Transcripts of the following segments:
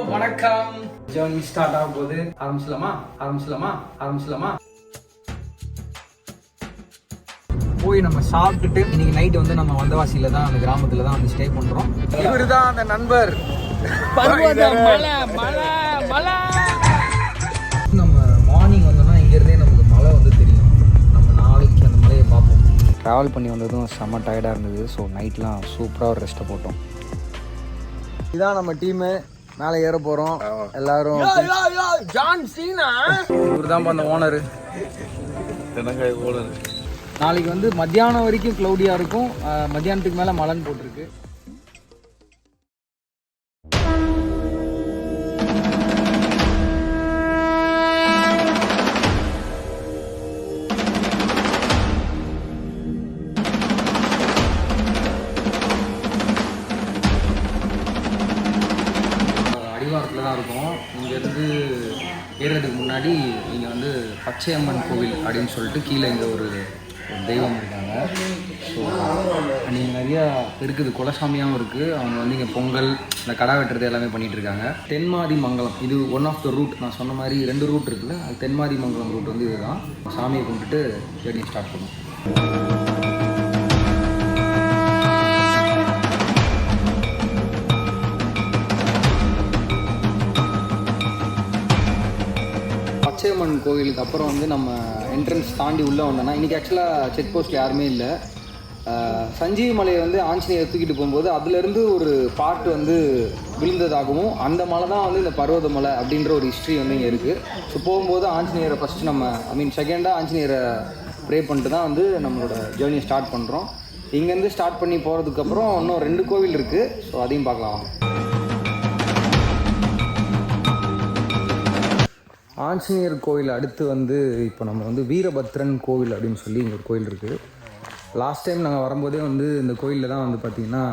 வணக்கம். Journey start ஆகும் போது ஆரம்பிச்சலாமா. போய் நம்ம சாப்பிட்டுட்டு இன்னைக்கு நைட் வந்து நம்ம வந்தவாசியில தான், அந்த கிராமத்துல தான் வந்து ஸ்டே பண்றோம். இவரு தான் அந்த நண்பர். நம்ம மார்னிங் வந்தோம்னா இங்க இருந்தே நமக்கு மலை வந்து தெரியும். நம்ம நாளைக்கு அந்த மலையை பார்ப்போம். ட்ராவல் பண்ணி வந்ததும் செம்ம டயர்டாக இருந்தது. ஸோ நைட்லாம் சூப்பராக ஒரு ரெஸ்ட்டை போட்டோம். இதான் நம்ம டீமு, மேலே ஏற போகிறோம் எல்லாரும். ஜான் சீனா இவர் தான் அந்த ஓனரு. நாளைக்கு வந்து மத்தியானம் வரைக்கும் க்ளௌடியாக இருக்கும். மத்தியானத்துக்கு மேலே மழைன்னு போட்டிருக்கு. அடிவாரத்தில் தான் இருக்கும். இங்கேருந்து ஏறுறதுக்கு முன்னாடி இங்கே வந்து பச்சையம்மன் கோவில் அப்படின்னு சொல்லிட்டு கீழே இங்கே ஒரு தெய்வம் இருக்காங்க. ஸோ நீங்கள் நிறையா இருக்குது, குலசாமியாகவும் இருக்குது. அவங்க வந்து இங்கே பொங்கல், இந்த கடா வெட்டுறது எல்லாமே பண்ணிகிட்டு இருக்காங்க. தென்மாதி மங்கலம் இது ஒன் ஆஃப் த ரூட். நான் சொன்ன மாதிரி 2 ரூட் இருக்குல்ல, அது தென்மாதி மங்கலம் ரூட் வந்து இதுதான். சாமியை கும்பிட்டுட்டு ஜர்னி ஸ்டார்ட் பண்ணுவோம். பச்சையம்மன் கோவிலுக்கு அப்புறம் வந்து நம்ம என்ட்ரன்ஸ் தாண்டி உள்ளே வந்தோம்னா, இன்றைக்கி ஆக்சுவலாக செக் போஸ்ட்டில் யாருமே இல்லை. சஞ்சீவி மலையை வந்து ஆஞ்சநேயர் தூக்கிட்டு போகும்போது அதுலேருந்து ஒரு பார்ட் வந்து விழுந்ததாகவும், அந்த மலை தான் வந்து இந்த பர்வத மலை அப்படின்ற ஒரு ஹிஸ்ட்ரி வந்து இங்கே இருக்குது. ஸோ போகும்போது ஆஞ்சநேயரை ஃபஸ்ட்டு நம்ம செகண்டாக ஆஞ்சநேயரை ப்ரே பண்ணிட்டு தான் வந்து நம்மளோட ஜேர்னி ஸ்டார்ட் பண்ணுறோம். இங்கேருந்து ஸ்டார்ட் பண்ணி போகிறதுக்கப்புறம் இன்னும் 2 கோவில் இருக்குது. ஸோ அதையும் பார்க்கலாம். ஆஞ்சநேயர் கோவில் அடுத்து வந்து இப்போ நம்ம வந்து வீரபத்ரன் கோவில் அப்படின்னு சொல்லி இங்கே ஒரு கோவில் இருக்குது. லாஸ்ட் டைம் நாங்கள் வரும்போதே வந்து இந்த கோயிலில் தான் வந்து பார்த்திங்கன்னா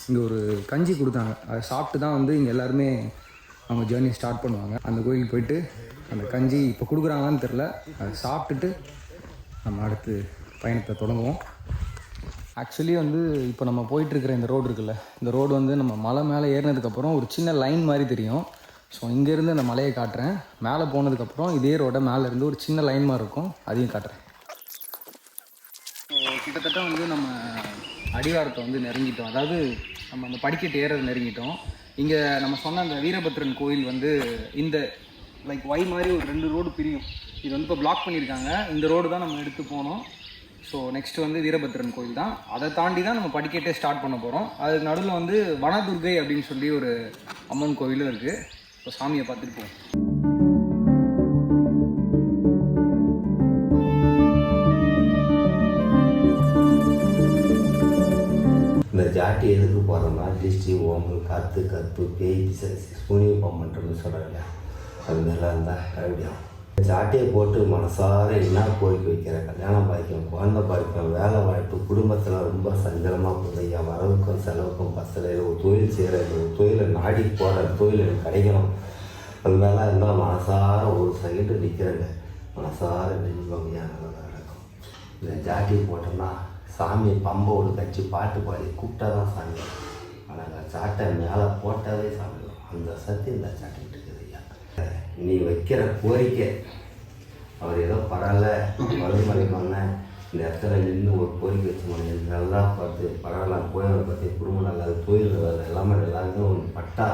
இங்கே ஒரு கஞ்சி கொடுத்தாங்க. அதை சாப்பிட்டு தான் வந்து இங்கே எல்லாருமே அவங்க ஜேர்னி ஸ்டார்ட் பண்ணுவாங்க. அந்த கோயிலுக்கு போயிட்டு அந்த கஞ்சி இப்போ கொடுக்குறாங்கன்னு தெரில, அதை சாப்பிட்டுட்டு நம்ம அடுத்து பயணத்தை தொடங்குவோம். ஆக்சுவலி வந்து இப்போ நம்ம போயிட்டுருக்கிற இந்த ரோடு இருக்குல்ல, இந்த ரோடு வந்து நம்ம மலை மேலே ஏறினதுக்கப்புறம் ஒரு சின்ன லைன் மாதிரி தெரியும். ஸோ இங்கேருந்து அந்த மலையை காட்டுறேன். மேலே போனதுக்கப்புறம் இதே ரோட மேலேருந்து ஒரு சின்ன லைன் மாதிரி இருக்கும், அதையும் காட்டுறேன். கிட்டத்தட்ட வந்து நம்ம அடிவாரத்தை வந்து நெருங்கிட்டோம். அதாவது நம்ம அந்த படிக்கட்டு ஏறது நெருங்கிட்டோம். இங்கே நம்ம சொன்ன அந்த வீரபத்ரன் கோயில் வந்து இந்த லைக் ஒய் மாதிரி ஒரு 2 ரோடு பிரியும். இது வந்து இப்போ பிளாக் பண்ணியிருக்காங்க. இந்த ரோடு தான் நம்ம எடுத்து போனோம். ஸோ நெக்ஸ்ட்டு வந்து வீரபத்ரன் கோயில் தான். அதை தாண்டி தான் நம்ம படிக்கட்டே ஸ்டார்ட் பண்ண போகிறோம். அதுக்கு நடுவில் வந்து வனதுர்கை அப்படின்னு சொல்லி ஒரு அம்மன் கோயிலும் இருக்குது. இப்போ சாமியை பார்த்துட்டு போவோம். இந்த ஜாட்டி எதுக்கு போகிறோம்னா, டிஸ்ட்ரி ஓம்பல் காற்று கற்பு பேய் புனியம் பண்ணுறதுன்னு சொல்கிறாங்க. அது மாதிரிலாம் இருந்தால் கழுவிடும். ஜாட்டியை போட்டு மனசார என்ன கோரிக்கை வைக்கிற, கல்யாணம் பாய்க்கும், குழந்தை பாய்க்கும், வேலை வாய்ப்பு, குடும்பத்தில் ரொம்ப சஞ்சலமாக போதையா, வரவுக்கும் செலவுக்கும் பசலையில் ஒரு தொழில் செய்கிறது, ஒரு தொழிலை நாடி போகிற தொழில் எனக்கு கிடைக்கணும். அது மேலே இருந்தால் மனசார ஒரு செகண்டு நிற்கிறேங்க, மனசார நெஞ்சுவாங்க நல்லா நடக்கும். இந்த ஜாட்டியை போட்டோம்னா சாமி பம்போடு கட்சி பாட்டு பாடி கூப்பிட்டா தான் சாமி. ஆனால் சாட்டை மேலே போட்டாவே சாமி. அந்த சக்தி இந்த சாட்டிக்கிட்டு இருக்குது ஐயா. நீ வைக்கிற கோரிக்கை, அவர் ஏதோ பரவாயில்ல வலுமலை பண்ணேன், இந்த இடத்துல நின்று ஒரு கோரிக்கை வச்சு முடியும், நல்லா பார்த்து பரவாயில்ல, கோயிலை பற்றி குடும்பம் நல்லா, தொழில் எல்லாமே எல்லாருமே ஒன்று பட்டா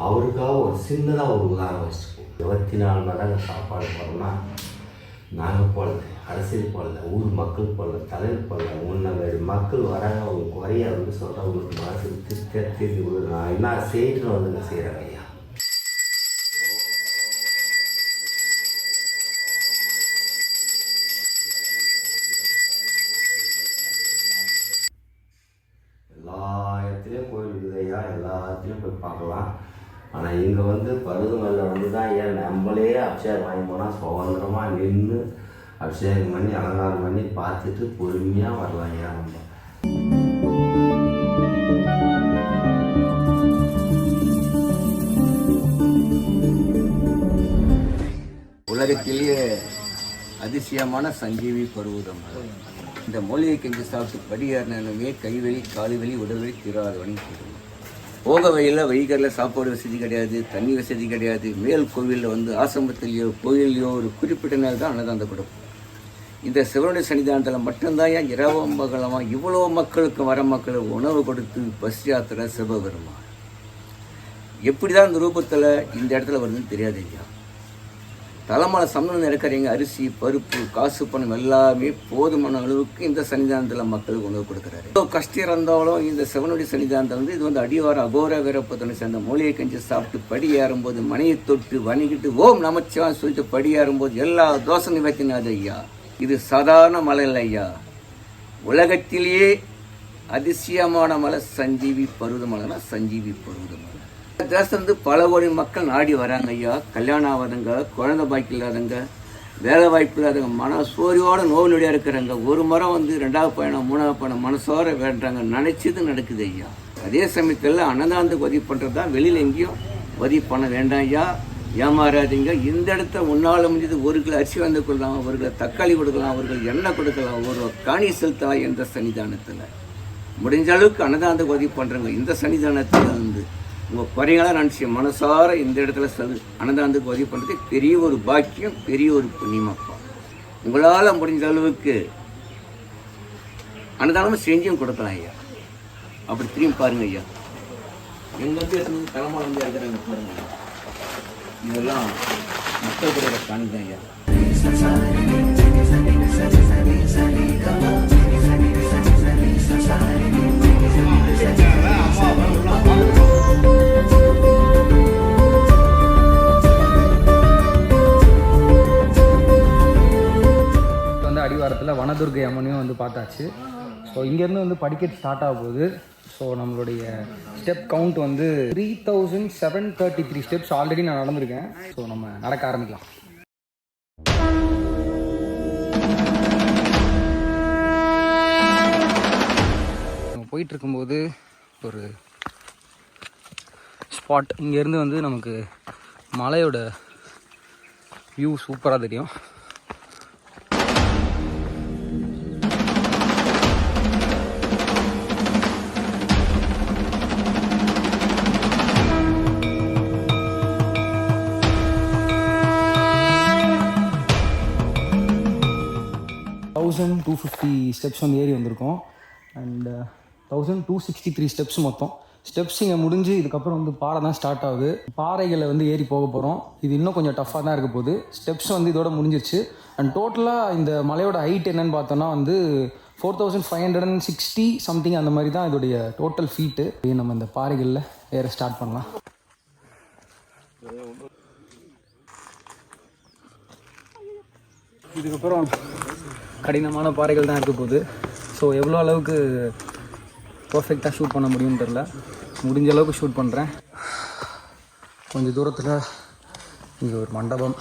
அவருக்காக ஒரு சின்னதாக ஒரு உதாரணம் வச்சுப்போம். 24 மணி நேரம் சாப்பாடு போகிறோம்னா நாங்கள் போடல, அரசியல் போடல, ஊர் மக்கள் போடல, தலைவர் போடல, உன்னை மக்கள் வராங்க, அவங்க குறைய வந்து சொல்கிற உங்களுக்கு மனசுக்கு திருத்தி விடு, நான் என்ன செய்யணும் வந்து செய்கிறேன் ஐயா. எல்லா இடத்துலையும் கோயில் இருக்குது ஐயா, எல்லா இடத்துலையும் போய் பார்க்கலாம். ஆனால் இங்கே வந்து பருதுமலையில் வந்து தான் ஏன் நம்மளே அபிஷேகம் வாங்கி போனால் சுதந்திரமாக நின்று அபிஷேகம் பண்ணி அலங்காரம் பண்ணி பார்த்துட்டு பொறுமையாக வரலாம் ஐயா. நம்ம உலகத்திலேயே அதிசயமான சஞ்சீவி பருவதம். இந்த மூலிகை கஞ்சி சாப்பிட்டு படியாரினமே கைவலி, காலுவலி, உடல்வலி தீராதவனி சொல்லுவோம். போக வழியில் வைகரில் சாப்பாடு வசதி கிடையாது, தண்ணி வசதி கிடையாது. மேல் கோவிலில் வந்து ஆசிரமத்திலேயோ கோயிலையோ ஒரு குறிப்பிட்ட நேரம் தான் அன்னதானம் கொடுக்கும். இந்த சிவனுடைய சன்னிதானத்தில் மட்டும்தான் ஏன் இரவும் பகலமாக இவ்வளோ மக்களுக்கு வர மக்களுக்கு உணவு கொடுத்து பஸ் யாத்திரை சிவபெருமான். எப்படி தான் இந்த ரூபத்தில் இந்த இடத்துல வருதுன்னு தெரியாது ஐயா. தலைமலை சமணம் இருக்கிறவங்க அரிசி பருப்பு காசு பணம் எல்லாமே போதுமான அளவுக்கு இந்த சன்னிதானத்தில் மக்களுக்கு உணவு கொடுக்குறாரு. கஷ்டம் இருந்தாலும் இந்த சிவனுடைய சன்னிதானத்தை வந்து இது வந்து அடிவார அகோர வீரப்பத்தனை சேர்ந்த மூலிகை கஞ்சி சாப்பிட்டு படி ஏறும்போது மணியை தொட்டு வணிகிட்டு ஓம் நமச்சிவான்னு சொல்லிட்டு படி ஏறும்போது எல்லா தோசை நிவர்த்தினாது ஐயா. இது சாதாரண மலை இல்லை ஐயா. உலகத்திலேயே அதிசயமான மலை சஞ்சீவி பருவதமலைனா சஞ்சீவி பருவதமலை. தேசம் வந்து பல கோடி மக்கள் நாடி வராங்க ஐயா. கல்யாணம் ஆகாதங்க, குழந்தை பாய்க்கு இல்லாதங்க, வேலை வாய்ப்பு இல்லாதவங்க, மன சோர்வோட நோவு நொடியாக இருக்கிறாங்க. ஒரு மரம் வந்து 2வது பயணம் 3வது பயணம் மனசோர வேண்டாங்க, நினைச்சது நடக்குது ஐயா. அதே சமயத்தில் அன்னதானத்துக்கு உதவி பண்ணுறது தான், வெளியில் எங்கேயும் உதவி பண்ண வேண்டாம் ஐயா. ஏமாறாதீங்க. இந்த இடத்த முன்னால் முடிஞ்சது 1 கிலோ அரிசி வந்து கொடுக்கலாம், 1 கிலோ தக்காளி கொடுக்கலாம், 1 கிலோ எண்ணெய் கொடுக்கலாம், 1 காணி செலுத்தலாம். எந்த சன்னிதானத்தில் முடிஞ்ச அளவுக்கு அன்னதானத்துக்கு உதவி பண்ணுறங்க. இந்த சன்னிதானத்தில் வந்து உங்கள் குறைகளாக நினச்சி மனசார இந்த இடத்துல அன்னதானத்துக்கு உதவி பண்ணுறது பெரிய ஒரு பாக்கியம், பெரிய ஒரு புண்ணியமாப்பா. உங்களால் முடிஞ்ச அளவுக்கு அன்னதானமும் செஞ்சும் கொடுக்கலாம் ஐயா. அப்படி திரும்பி பாருங்க ஐயா. எங்கேருந்து தலைமுறை வந்து இருக்கிறாங்க பாருங்க. இதெல்லாம் மக்கள் கூட காணிதான் ஐயா. வந்து அடிவாரத்தில் வனதுர்கை அம்மனையும் வந்து பார்த்தாச்சு. ஸோ இங்கேருந்து வந்து படிக்கட் ஸ்டார்ட் ஆக போகுது. ஸோ நம்மளுடைய ஸ்டெப் கவுண்ட் வந்து 3733 ஸ்டெப்ஸ் ஆல்ரெடி நான் நடந்திருக்கேன். ஸோ நம்ம நடக்க ஆரம்பிக்கலாம். நம்ம போயிட்டு இருக்கும்போது ஒரு ஸ்பாட், இங்கேருந்து வந்து நமக்கு மலையோட வியூ சூப்பராக தெரியும். ஸ்டெப்ஸ் வந்து ஏறி வந்திருக்கோம். அண்ட் 1263 ஸ்டெப்ஸ் மொத்தம். ஸ்டெப்ஸ் இங்கே முடிஞ்சு இதுக்கப்புறம் வந்து பாறை தான் ஸ்டார்ட் ஆகுது. பாறைகளை வந்து ஏறி போக போகிறோம். இது இன்னும் கொஞ்சம் டஃப்பாக தான் இருக்க போகுது. ஸ்டெப்ஸ் வந்து இதோட முடிஞ்சிருச்சு. அண்ட் டோட்டலாக இந்த மலையோட ஹைட் என்னன்னு பார்த்தோன்னா வந்து 4560 சம்திங் அந்த மாதிரி தான் இதோடைய டோட்டல் ஃபீட்டு. நம்ம இந்த பாறைகளில் ஏற ஸ்டார்ட் பண்ணலாம். இதுக்கப்புறம் கடினமான பாறைகள் தான் இருக்க போகுது. ஸோ எவ்வளோ அளவுக்கு பர்ஃபெக்டாக ஷூட் பண்ண முடியும்னு தெரில. முடிஞ்ச அளவுக்கு ஷூட் பண்ணுறேன். கொஞ்சம் தூரத்தில் இங்கே ஒரு மண்டபம்.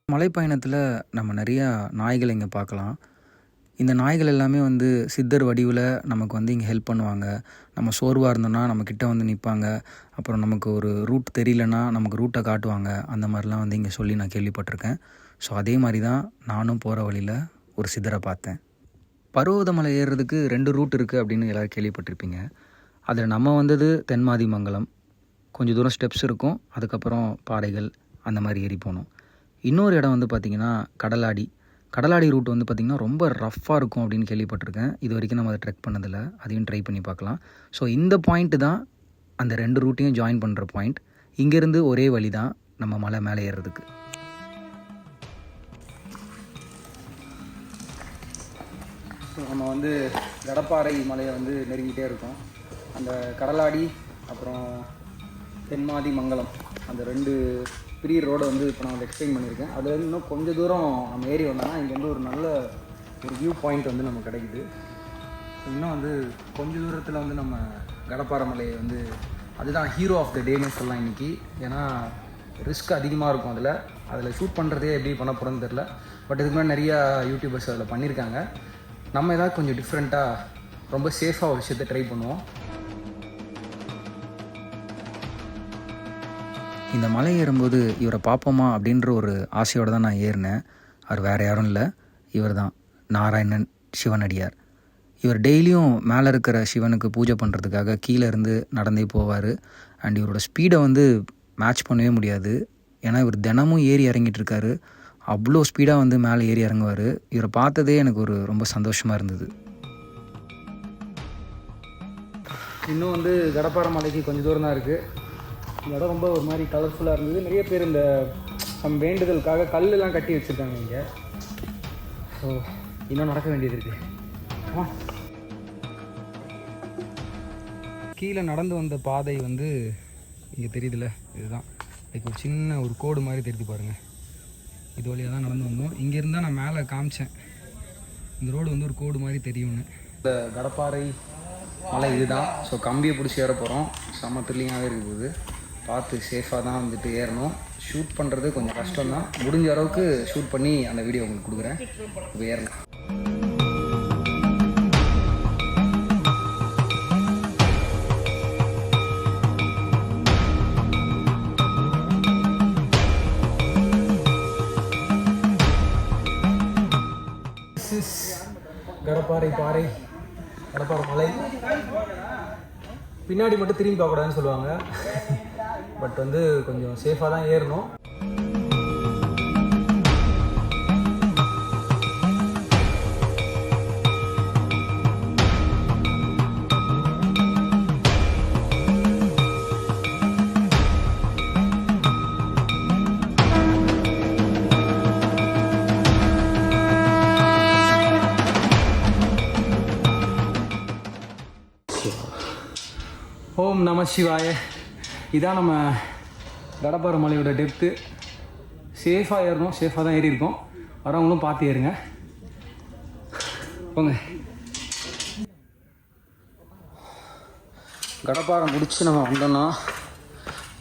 மலைப்பயணத்தில் நம்ம நிறையா நாய்கள் இங்கே பார்க்கலாம். இந்த நாய்கள் எல்லாமே வந்து சித்தர் வடிவில் நமக்கு வந்து இங்கே ஹெல்ப் பண்ணுவாங்க. நம்ம சோர்வாக இருந்தோன்னா நம்மக்கிட்ட வந்து நிற்பாங்க. அப்புறம் நமக்கு ஒரு ரூட் தெரியலனா நமக்கு ரூட்டை காட்டுவாங்க. அந்த மாதிரிலாம் வந்து இங்கே சொல்லி நான் கேள்விப்பட்டிருக்கேன். ஸோ அதே மாதிரி தான் நானும் போகிற வழியில் ஒரு சித்தரை பார்த்தேன். பர்வதமலை ஏறுறதுக்கு 2 ரூட் இருக்குது அப்படின்னு எல்லோரும் கேள்விப்பட்டிருப்பீங்க. அதில் நம்ம வந்தது தென்மாதி மங்கலம். கொஞ்சம் தூரம் ஸ்டெப்ஸ் இருக்கும், அதுக்கப்புறம் பாறைகள் அந்த மாதிரி ஏறி போகணும். இன்னொரு இடம் வந்து பார்த்திங்கன்னா கடலாடி ரூட் வந்து பார்த்திங்கன்னா ரொம்ப ரஃப்பாக இருக்கும் அப்படின்னு கேள்விப்பட்டிருக்கேன். இது வரைக்கும் நம்ம அதை ட்ரெக் பண்ணதில்லை. அதையும் ட்ரை பண்ணி பார்க்கலாம். ஸோ இந்த பாயிண்ட்டு தான் அந்த 2 ரூட்டையும் ஜாயின் பண்ணுற பாயிண்ட். இங்கேருந்து ஒரே வழி தான் நம்ம மலை மேலே ஏறுறதுக்கு. ஸோ நம்ம வந்து கடப்பாறை மலையை வந்து நெருங்கிட்டே இருக்கோம். அந்த கடலாடி அப்புறம் தென்மாதி மங்கலம் அந்த 2 பெரிய ரோடை வந்து இப்போ நான் வந்து எக்ஸ்பிளைன் பண்ணியிருக்கேன். அதில் வந்து இன்னும் கொஞ்சம் தூரம் நம்ம ஏறி வந்தோம்னா இங்கே வந்து ஒரு நல்ல ஒரு வியூ பாயிண்ட் வந்து நமக்கு கிடைக்குது. இன்னும் வந்து கொஞ்சம் தூரத்தில் வந்து நம்ம கடப்பாறை மலையை வந்து அதுதான் ஹீரோ ஆஃப் த டேன்னு சொல்லலாம் இன்றைக்கி. ஏன்னா ரிஸ்க் அதிகமாக இருக்கும். அதில் ஷூட் பண்ணுறதே எப்படி பண்ண போகிறோன்னு தெரில. பட் இதுக்கு முன்னாடி நிறையா யூடியூபர்ஸ் அதில் பண்ணியிருக்காங்க. நம்ம ஏதாவது கொஞ்சம் டிஃப்ரெண்ட்டாக ரொம்ப சேஃபாக ஒரு விஷயத்தை ட்ரை பண்ணுவோம். இந்த மலை ஏறும்போது இவரை பார்ப்போமா அப்படின்ற ஒரு ஆசையோடு தான் நான் ஏறினேன். அவர் வேறு யாரும் இல்லை, இவர் தான் நாராயணன் சிவனடியார். இவர் டெய்லியும் மேலே இருக்கிற சிவனுக்கு பூஜை பண்ணுறதுக்காக கீழே இருந்து நடந்தே போவார். அண்ட் இவரோட ஸ்பீடை வந்து மேட்ச் பண்ணவே முடியாது. ஏன்னா இவர் தினமும் ஏறி இறங்கிட்டு இருக்காரு. அவ்வளோ ஸ்பீடாக வந்து மேலே ஏறி இறங்குவார். இவரை பார்த்ததே எனக்கு ரொம்ப சந்தோஷமாக இருந்தது. இன்னும் வந்து கடப்பாறை மலைக்கு கொஞ்சம் தூரம் தான் இருக்குது. இந்த இடம் ரொம்ப ஒரு மாதிரி கலர்ஃபுல்லாக இருந்தது. நிறைய பேர் இந்த வேண்டுதலுக்காக கல்லெலாம் கட்டி வச்சுருக்காங்க இங்கே. ஸோ இன்னும் நடக்க வேண்டியது இருக்குது. கீழே நடந்து வந்த பாதை வந்து இங்கே தெரியுதுல்ல, இதுதான் லைக் ஒரு சின்ன ஒரு கோடு மாதிரி தெரிஞ்சு பாருங்கள். இது வழியாக தான் நடந்து வந்தோம். இங்கேருந்து தான் நான் மேலே காமிச்சேன், இந்த ரோடு வந்து ஒரு கோடு மாதிரி தெரியும்னு. இந்த கடப்பாறை மலை இதுதான். ஸோ கம்பியை பிடிச்சி ஏற போகிறோம். செம்ம த்ரில்லிங்காகவே இருக்குது. பார்த்து சேஃபாக தான் வந்துட்டு ஏறணும். ஷூட் பண்ணுறது கொஞ்சம் கஷ்டம் தான். முடிஞ்ச அளவுக்கு ஷூட் பண்ணி அந்த வீடியோ உங்களுக்கு கொடுக்குறேன். இப்போ ஏறலாம். கடப்பாறை மலை. பின்னாடி மட்டும் திரும்பி பார்க்கக்கூடாதுன்னு சொல்லுவாங்க. பட் வந்து கொஞ்சம் சேஃபாக தான் ஏறணும். ஓம் நம சிவாய. இதான் நம்ம கடப்பாறை மலையோட டெப்த்து. சேஃபாக ஏறணும். சேஃபாக தான் ஏறி இருக்கோம். வரவங்களும் பார்த்து ஏறுங்க. போங்க. கடப்பாறை முடிச்சு நம்ம வந்தோம்னா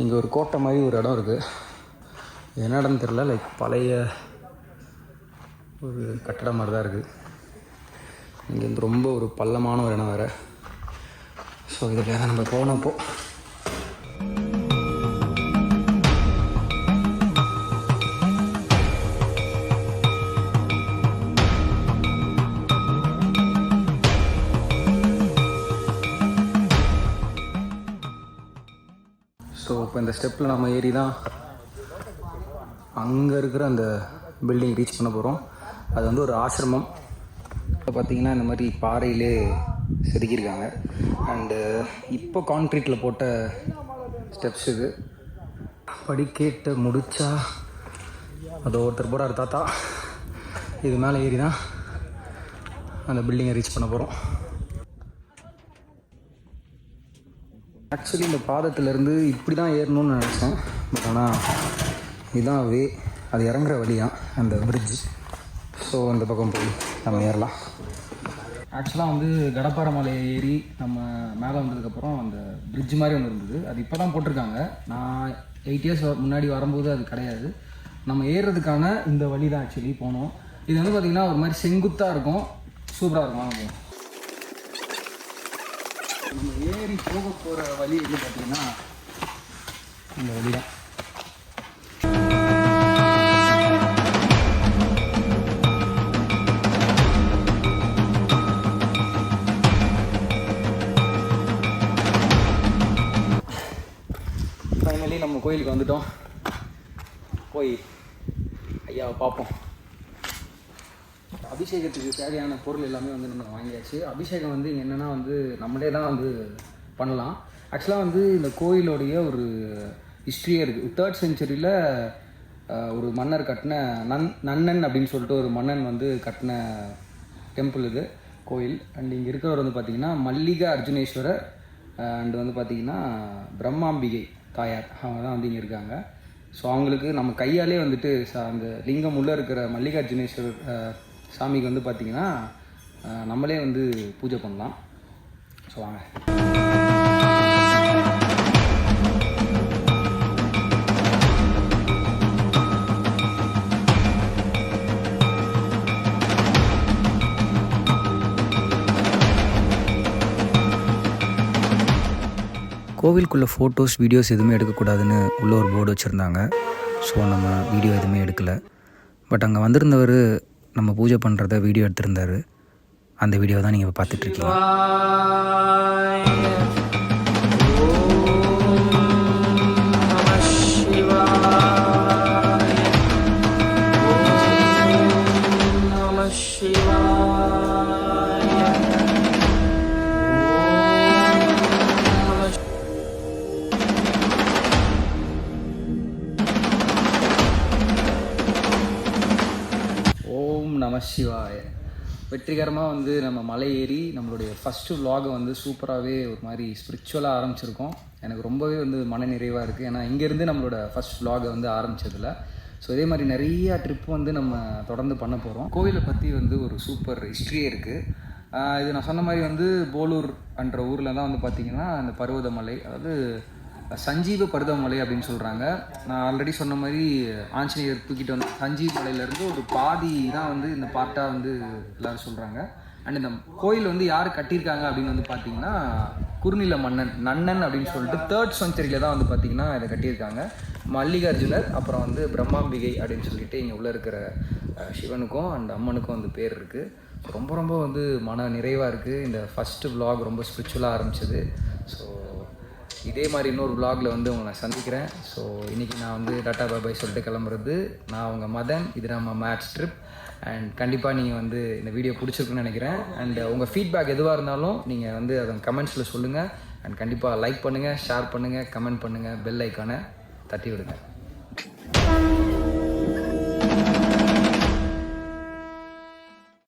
இங்கே ஒரு கோட்டை மாதிரி ஒரு இடம் இருக்குது. என்ன இடம்னு தெரில, லைக் பழைய ஒரு கட்டடம் மாதிரி தான் இருக்குது. இங்கேருந்து ரொம்ப ஒரு பள்ளமான ஒரு இடம் வேறு. ஸோ இதில் தான் நம்ம போனப்போ இப்போ இந்த ஸ்டெப்பில் நம்ம ஏறி தான் அங்கே இருக்கிற அந்த பில்டிங் ரீச் பண்ண போகிறோம். அது வந்து ஒரு ஆசிரமம். இப்போ பார்த்திங்கன்னா இந்த மாதிரி பாறையிலே செதுக்கியிருக்காங்க. அண்டு இப்போ கான்க்ரீட்டில் போட்ட ஸ்டெப்ஸ் இது. படிக்கேட்ட முடித்தா அதோ ஒருத்தர் போகிறார் தாத்தா. இது மேலே ஏறி தான் அந்த பில்டிங்கை ரீச் பண்ண போகிறோம். ஆக்சுவலி இந்த பாதத்திலேருந்து இப்படி தான் ஏறணும்னு நினச்சேன். பட் ஆனால் இதுதான் வே, அது இறங்குற வழி தான் அந்த பிரிட்ஜ். ஸோ அந்த பக்கம் போய் நம்ம ஏறலாம். ஆக்சுவலாக வந்து கடப்பாறை மலையை ஏறி நம்ம மேலே வந்ததுக்கப்புறம் அந்த பிரிட்ஜ் மாதிரி ஒன்று இருந்தது. அது இப்போ தான் போட்டிருக்காங்க. நான் 8 இயர்ஸ் முன்னாடி வரும்போது அது கிடையாது. நம்ம ஏறுறதுக்கான இந்த வழி தான் ஆக்சுவலி போனோம். இது வந்து பார்த்திங்கன்னா ஒரு மாதிரி செங்குத்தாக இருக்கும். சூப்பராக இருக்கும். வாங்க நம்ம ஏறி போக போகிற வழி வந்து பார்த்திங்கன்னா இந்த வழி தான். ஃபைனலி நம்ம கோயிலுக்கு வந்துட்டோம். போய் ஐயாவை பார்ப்போம். அபிஷேகத்துக்கு தேவையான பொருள் எல்லாமே வந்து நம்ம வாங்கியாச்சு. அபிஷேகம் வந்து இங்கே என்னென்னா வந்து நம்மளே தான் வந்து பண்ணலாம். ஆக்சுவலாக வந்து இந்த கோயிலோடைய ஒரு ஹிஸ்ட்ரியே இருக்குது. 3rd centuryயில் ஒரு மன்னர் கட்டின நன்னன் அப்படின்னு சொல்லிட்டு ஒரு மன்னன் வந்து கட்டின டெம்பிள் இது கோயில். அண்ட் இங்கே இருக்கிறவர் வந்து பார்த்திங்கன்னா மல்லிகா அர்ஜுனேஸ்வரர் அண்டு வந்து பார்த்திங்கன்னா பிரம்மாம்பிகை தாயார், அவங்க தான் வந்து இங்கே இருக்காங்க. ஸோ அவங்களுக்கு நம்ம கையாலே வந்துட்டு அந்த லிங்கம் உள்ளே இருக்கிற மல்லிகார்ஜுனேஸ்வரர் சாமிக்கு வந்து பார்த்திங்கன்னா நம்மளே வந்து பூஜை பண்ணலாம். ஸோ வாங்க. கோவிலுக்குள்ளே ஃபோட்டோஸ் வீடியோஸ் எதுவுமே எடுக்கக்கூடாதுன்னு உள்ள ஒரு போர்டு வச்சுருந்தாங்க. ஸோ நம்ம வீடியோ எதுவுமே எடுக்கலை. பட் அங்கே வந்திருந்தவர் நம்ம பூஜை பண்ணுறத வீடியோ எடுத்திருந்தார். அந்த வீடியோ தான் நீங்கள் பார்த்துட்ருக்கீங்க. ஓம் நம சிவாய. வெற்றிகரமாக வந்து நம்ம மலை ஏறி நம்மளுடைய ஃபஸ்ட்டு vlog-ஐ வந்து சூப்பராகவே ஒரு மாதிரி ஸ்பிரிச்சுவலாக ஆரம்பிச்சிருக்கோம். எனக்கு ரொம்பவே வந்து மன நிறைவாக இருக்குது. ஏன்னா இங்கேருந்து நம்மளோட ஃபஸ்ட் vlog-ஐ வந்து ஆரம்பித்ததில். ஸோ இதே மாதிரி நிறையா ட்ரிப் வந்து நம்ம தொடர்ந்து பண்ண போகிறோம். கோவிலை பற்றி வந்து ஒரு சூப்பர் ஹிஸ்ட்ரியே இருக்குது. இது நான் சொன்ன மாதிரி வந்து போலூர் என்ற ஊரில் தான் வந்து பார்த்திங்கன்னா அந்த பர்வதமலை, அதாவது சஞ்சீவ பர்வதமலை அப்படின்னு சொல்கிறாங்க. நான் ஆல்ரெடி சொன்ன மாதிரி ஆஞ்சநேயர் தூக்கிட்டு வந்து சஞ்சீவ் மலையிலேருந்து ஒரு பாதி தான் வந்து இந்த பார்ட்டாக வந்து எல்லோரும் சொல்கிறாங்க. அண்ட் இந்த கோயில் வந்து யார் கட்டியிருக்காங்க அப்படின்னு வந்து பார்த்திங்கன்னா குறுநில மன்னன் நன்னன் அப்படின்னு சொல்லிட்டு 3rd century தான் வந்து பார்த்திங்கன்னா இதை கட்டியிருக்காங்க. மல்லிகார்ஜுனர், அப்புறம் வந்து பிரம்மாம்பிகை அப்படின்னு சொல்லிட்டு இங்கே உள்ளே இருக்கிற சிவனுக்கும் அண்ட் அம்மனுக்கும் வந்து பேர் இருக்குது. ரொம்ப ரொம்ப வந்து மன நிறைவாக இருக்குது. இந்த ஃபஸ்ட்டு vlog ரொம்ப ஸ்பிரிச்சுவலாக ஆரம்பிச்சது. ஸோ இதே மாதிரி இன்னொரு vlog-ல வந்து உங்களை நான் சந்திக்கிறேன். ஸோ இன்றைக்கி நான் வந்து டாட்டா பாய் சொல்லிட்டு கிளம்புறது. நான் உங்கள் மதன். இது நம்ம மேட்ச் ட்ரிப். அண்ட் கண்டிப்பாக நீங்கள் வந்து இந்த வீடியோ பிடிச்சிருக்குன்னு நினைக்கிறேன். அண்ட் உங்கள் ஃபீட்பேக் எதுவாக இருந்தாலும் நீங்கள் வந்து அதை கமெண்ட்ஸில் சொல்லுங்கள். அண்ட் கண்டிப்பாக லைக் பண்ணுங்கள், ஷேர் பண்ணுங்கள், கமெண்ட் பண்ணுங்கள், பெல் ஐக்கானை தட்டி விடுங்க.